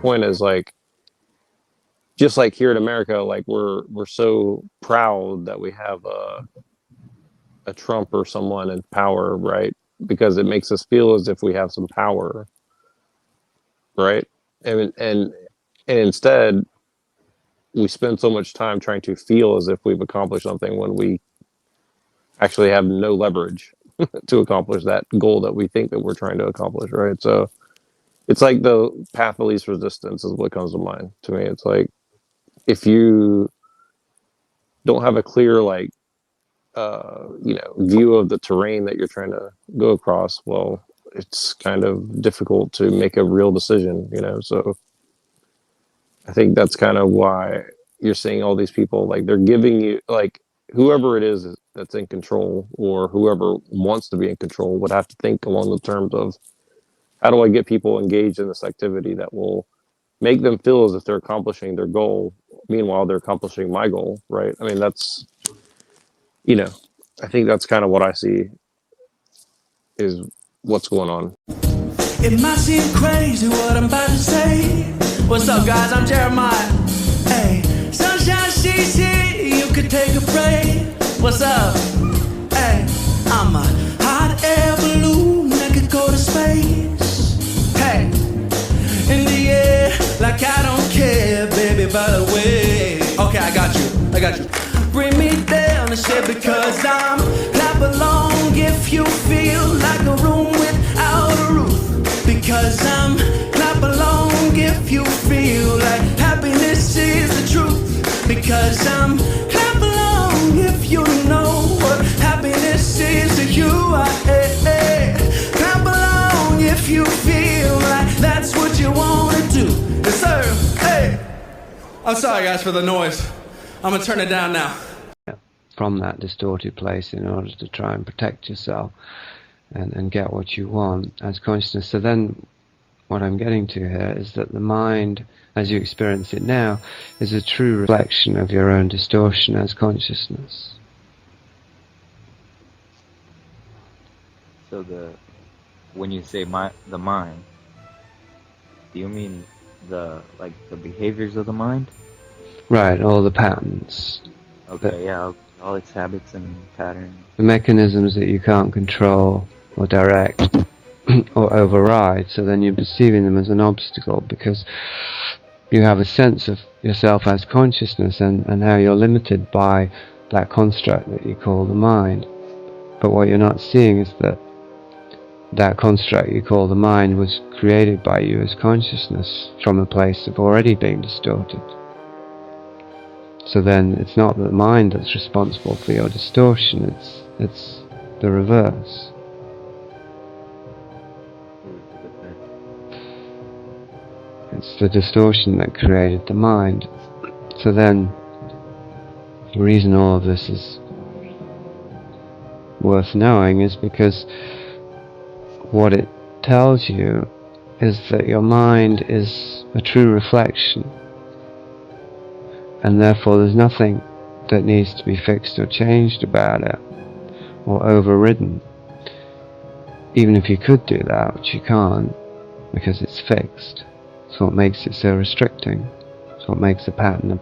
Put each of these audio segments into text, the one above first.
point is like, just like here in America, like we're so proud that we have a Trump or someone in power, right? Because it makes us feel as if we have some power, right? And instead, we spend so much time trying to feel as if we've accomplished something when we actually have no leverage to accomplish that goal that we think that we're trying to accomplish, right? So it's like the path of least resistance is what comes to mind to me. It's like if you don't have a clear like view of the terrain that you're trying to go across, well, it's kind of difficult to make a real decision, So I think that's kind of why you're seeing all these people like they're giving you like whoever it is that's in control or whoever wants to be in control would have to think along the terms of how do I get people engaged in this activity that will make them feel as if they're accomplishing their goal. Meanwhile, they're accomplishing my goal, right? I mean, you know, I think that's kind of what I see is what's going on. It might seem crazy what I'm about to say. What's up, guys? I'm Jeremiah. Hey, sunshine, she's here. You could take a break. What's up? Hey, I'm a hot air balloon that could go to space. Hey, in the air, like I don't care, baby. By the way, okay, I got you. Bring me down the ship because I'm clap along if you feel like a room without a roof. Because I'm clap along if you feel like happiness is the truth. Because I'm clap along if you know what happiness is to you. Clap along if you feel like that's what you want to do. Yes, sir. Hey. I'm sorry, guys, for the noise. I'm gonna turn it down now. From that distorted place in order to try and protect yourself and get what you want as consciousness. So then what I'm getting to here is that the mind, as you experience it now, is a true reflection of your own distortion as consciousness. So when you say the mind, do you mean the behaviors of the mind? Right, all the patterns. Okay, yeah, all its habits and patterns. The mechanisms that you can't control or direct or override, so then you're perceiving them as an obstacle because you have a sense of yourself as consciousness and how you're limited by that construct that you call the mind. But what you're not seeing is that that construct you call the mind was created by you as consciousness from a place of already being distorted. So then it's not the mind that's responsible for your distortion, it's the reverse. It's the distortion that created the mind. So then the reason all of this is worth knowing is because what it tells you is that your mind is a true reflection, and therefore there's nothing that needs to be fixed or changed about it or overridden. Even if you could do that, which you can't because it's fixed. It's what makes it so restricting. It's what makes a pattern,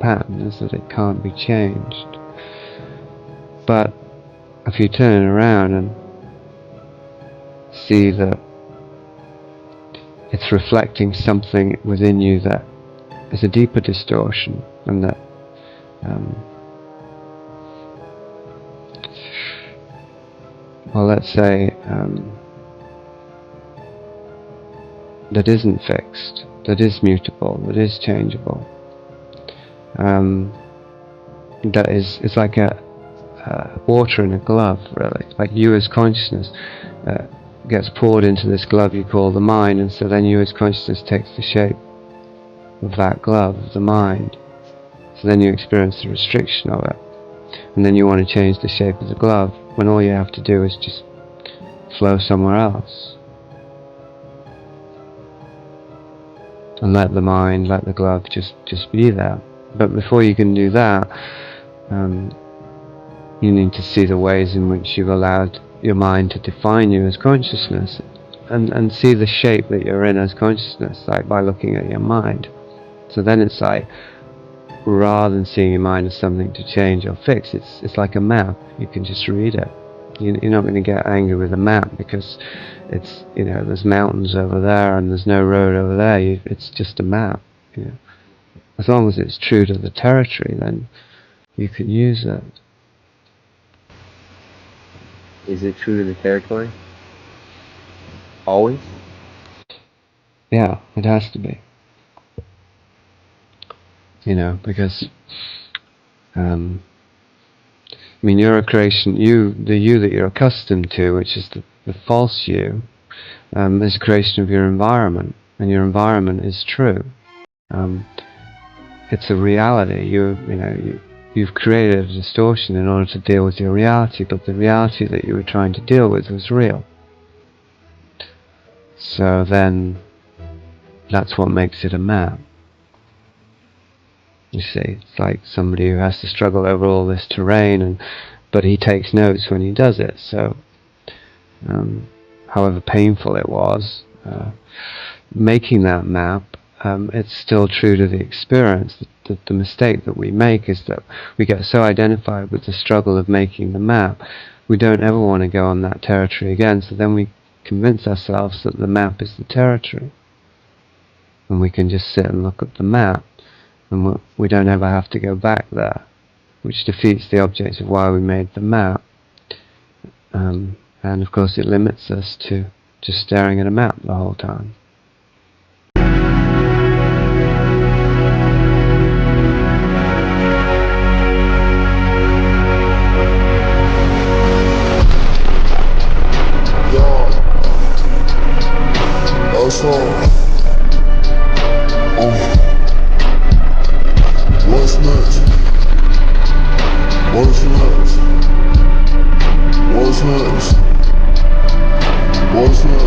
is that it can't be changed. But if you turn it around and see that it's reflecting something within you that is a deeper distortion, and that let's say that isn't fixed, that is mutable, that is changeable, that is, it's like a water in a glove, really. Like you as consciousness gets poured into this glove you call the mind, and so then you as consciousness takes the shape of that glove, of the mind. So then you experience the restriction of it, and then you want to change the shape of the glove, when all you have to do is just flow somewhere else and let the mind, let the glove just be there. But before you can do that, you need to see the ways in which you've allowed your mind to define you as consciousness. and see the shape that you're in as consciousness, like by looking at your mind. So then it's like, rather than seeing your mind as something to change or fix, it's like a map. You can just read it. You're not going to get angry with a map because it's, you know, there's mountains over there and there's no road over there. It's just a map. You know, as long as it's true to the territory, then you can use it. Is it true to the territory? Always? Yeah, it has to be. You know, because I mean, you're a creation. The you that you're accustomed to, which is the false you, is a creation of your environment, and your environment is true. It's a reality. You've created a distortion in order to deal with your reality, but the reality that you were trying to deal with was real. So then, that's what makes it a map. You see, it's like somebody who has to struggle over all this terrain, but he takes notes when he does it. So, however painful it was, making that map, it's still true to the experience. The mistake that we make is that we get so identified with the struggle of making the map, we don't ever want to go on that territory again, so then we convince ourselves that the map is the territory. And we can just sit and look at the map, and we don't ever have to go back there, which defeats the object of why we made the map. And of course it limits us to just staring at a map the whole time. What's next? What's next? What's next? What's next? What's next?